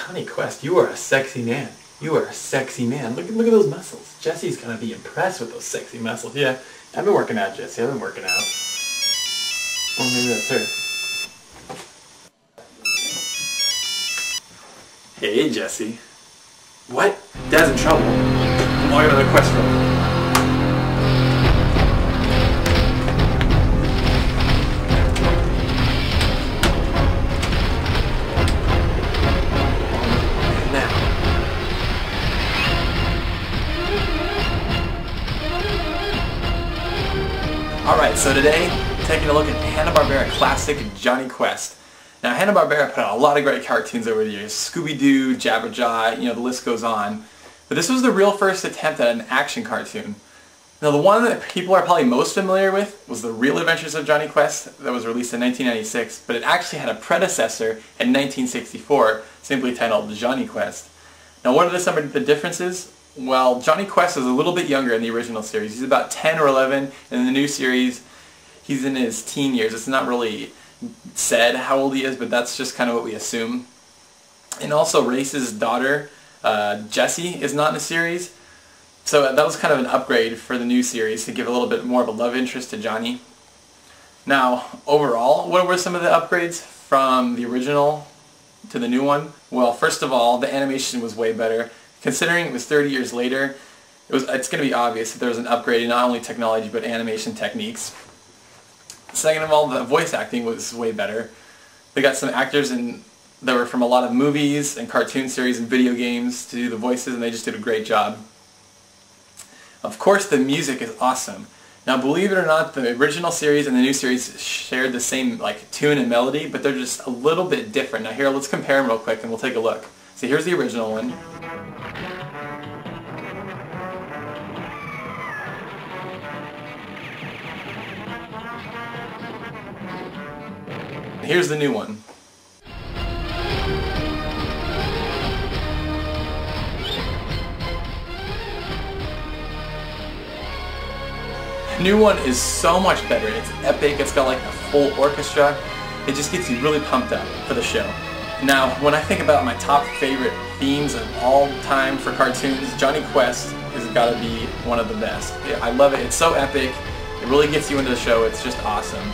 Jonny Quest, you are a sexy man. You are a sexy man. Look at those muscles. Jesse's gonna be impressed with those sexy muscles. Yeah, I've been working out, Jesse. I've been working out. Oh, maybe that's her. Hey, Jesse. What? Dad's in trouble. I'm logging on the Questworld. Alright, so today, taking a look at Hanna Barbera classic Jonny Quest. Now, Hanna Barbera put out a lot of great cartoons over the years. Scooby-Doo, Jabberjaw, the list goes on. But this was the real first attempt at an action cartoon. Now, the one that people are probably most familiar with was The Real Adventures of Jonny Quest that was released in 1996, but it actually had a predecessor in 1964, simply titled Jonny Quest. Now, what are some of the differences? Well, Jonny Quest is a little bit younger in the original series. He's about 10 or 11, and in the new series, he's in his teen years. It's not really said how old he is, but that's just kind of what we assume. And also, Race's daughter, Jessie, is not in the series. So that was kind of an upgrade for the new series to give a little bit more of a love interest to Jonny. Now, overall, what were some of the upgrades from the original to the new one? Well, first of all, the animation was way better. Considering it was 30 years later, it's going to be obvious that there was an upgrade in not only technology but animation techniques. Second of all, the voice acting was way better. They got some actors that were from a lot of movies and cartoon series and video games to do the voices, and they just did a great job. Of course, the music is awesome. Now, believe it or not, the original series and the new series shared the same tune and melody, but they're just a little bit different. Now here, let's compare them real quick and we'll take a look. So here's the original one. Here's the new one. The new one is so much better. It's epic. It's got a full orchestra. It just gets you really pumped up for the show. Now, when I think about my top favorite themes of all time for cartoons, Jonny Quest has got to be one of the best. I love it. It's so epic. It really gets you into the show. It's just awesome.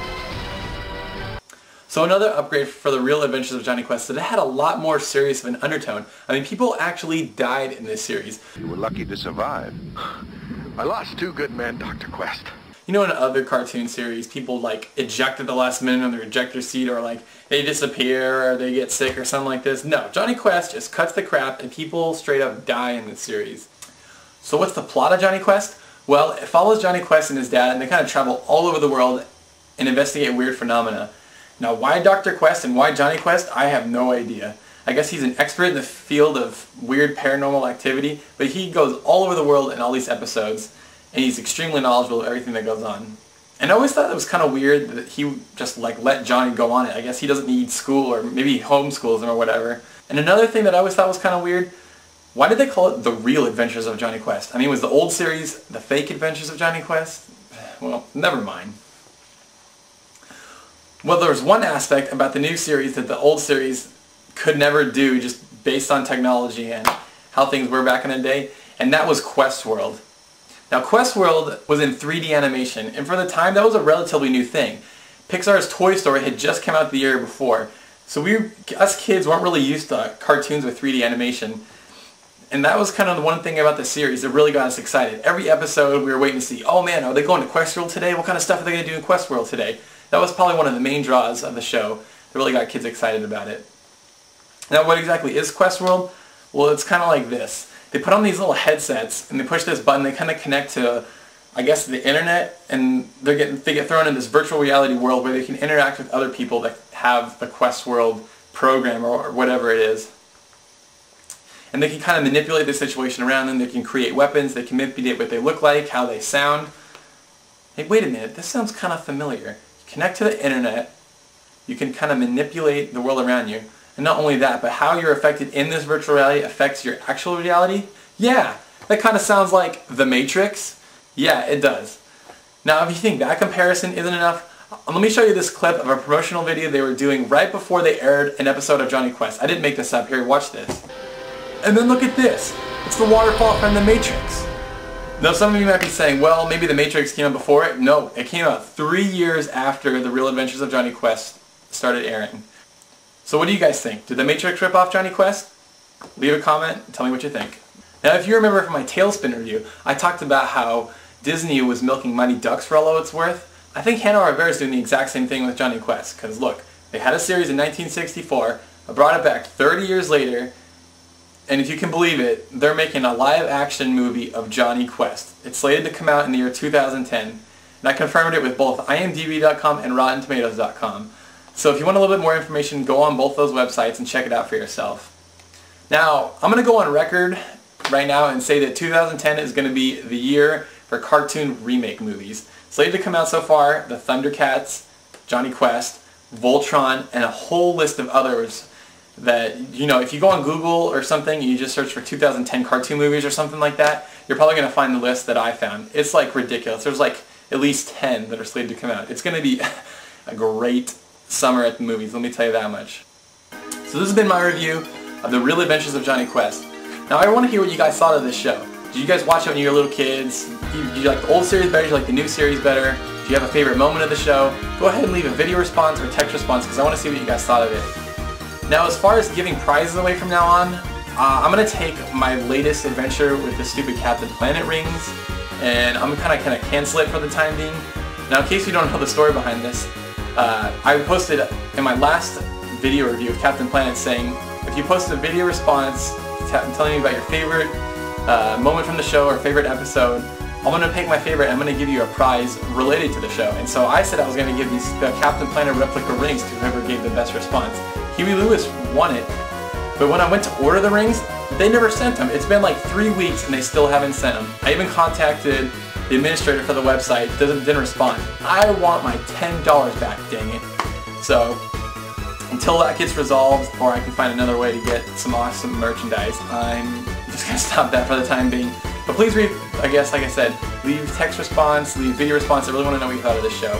So another upgrade for The Real Adventures of Jonny Quest is that it had a lot more serious of an undertone. I mean, people actually died in this series. You were lucky to survive. I lost 2 good men, Dr. Quest. You know, in other cartoon series, people eject at the last minute on their ejector seat, or they disappear, or they get sick, or something like this. No, Jonny Quest just cuts the crap, and people straight up die in this series. So what's the plot of Jonny Quest? Well, it follows Jonny Quest and his dad, and they kind of travel all over the world and investigate weird phenomena. Now, why Dr. Quest and why Jonny Quest, I have no idea. I guess he's an expert in the field of weird paranormal activity, but he goes all over the world in all these episodes, and he's extremely knowledgeable of everything that goes on. And I always thought it was kind of weird that he just let Jonny go on it. I guess he doesn't need school, or maybe he homeschools him or whatever. And another thing that I always thought was kind of weird, why did they call it The Real Adventures of Jonny Quest? I mean, was the old series The Fake Adventures of Jonny Quest? Well, never mind. Well, there's one aspect about the new series that the old series could never do, just based on technology and how things were back in the day, and that was Questworld. Now, Questworld was in 3D animation, and for the time, that was a relatively new thing. Pixar's Toy Story had just come out the year before, so us kids weren't really used to cartoons with 3D animation, and that was kind of the one thing about the series that really got us excited. Every episode, we were waiting to see, oh man, are they going to Questworld today? What kind of stuff are they going to do in Questworld today? That was probably one of the main draws of the show that really got kids excited about it. Now, what exactly is Questworld? Well, it's kind of like this. They put on these little headsets and they push this button. They kind of connect to, I guess, the internet, and they get thrown in this virtual reality world where they can interact with other people that have the Questworld program or whatever it is. And they can kind of manipulate the situation around them. They can create weapons. They can manipulate what they look like, how they sound. Hey, wait a minute. This sounds kind of familiar. Connect to the internet, you can kind of manipulate the world around you, and not only that, but how you're affected in this virtual reality affects your actual reality. Yeah, that kind of sounds like The Matrix. Yeah, it does. Now, if you think that comparison isn't enough, Let me show you this clip of a promotional video they were doing right before they aired an episode of Jonny Quest. I didn't make this up. Here, watch this. And then look at this. It's the waterfall from The Matrix. Now some of you might be saying, well, maybe The Matrix came out before it. No, it came out 3 years after The Real Adventures of Jonny Quest started airing. So what do you guys think? Did The Matrix rip off Jonny Quest? Leave a comment and tell me what you think. Now if you remember from my Tailspin review, I talked about how Disney was milking Mighty Ducks for all it's worth. I think Hanna Barbera is doing the exact same thing with Jonny Quest. Because look, they had a series in 1964, brought it back 30 years later, and if you can believe it, they're making a live-action movie of Jonny Quest. It's slated to come out in the year 2010, and I confirmed it with both IMDb.com and RottenTomatoes.com. So if you want a little bit more information, go on both those websites and check it out for yourself. Now, I'm going to go on record right now and say that 2010 is going to be the year for cartoon remake movies. Slated to come out so far, the Thundercats, Jonny Quest, Voltron, and a whole list of others that, you know, if you go on Google or something and you just search for 2010 cartoon movies or something like that, you're probably going to find the list that I found. It's like ridiculous. There's like at least 10 that are slated to come out. It's going to be a great summer at the movies, let me tell you that much. So this has been my review of The Real Adventures of Jonny Quest. Now I want to hear what you guys thought of this show. Did you guys watch it when you were little kids? Do you like the old series better? Do you like the new series better? Do you have a favorite moment of the show? Go ahead and leave a video response or text response because I want to see what you guys thought of it. Now as far as giving prizes away from now on, I'm going to take my latest adventure with the stupid Captain Planet rings and I'm going to kind of cancel it for the time being. Now in case you don't know the story behind this, I posted in my last video review of Captain Planet saying if you post a video response telling me about your favorite moment from the show or favorite episode, I'm going to pick my favorite and I'm going to give you a prize related to the show. And so I said I was going to give these Captain Planet replica rings to whoever gave the best response. HewyLewis won it, but when I went to order the rings, they never sent them. It's been like 3 weeks and they still haven't sent them. I even contacted the administrator for the website, didn't respond. I want my $10 back, dang it. So until that gets resolved or I can find another way to get some awesome merchandise, I'm just going to stop that for the time being. But please read, I guess, like I said, leave text response, leave video response. I really want to know what you thought of this show.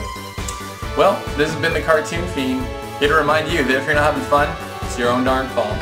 Well, this has been the Cartoon Fiend, here to remind you that if you're not having fun, it's your own darn fault.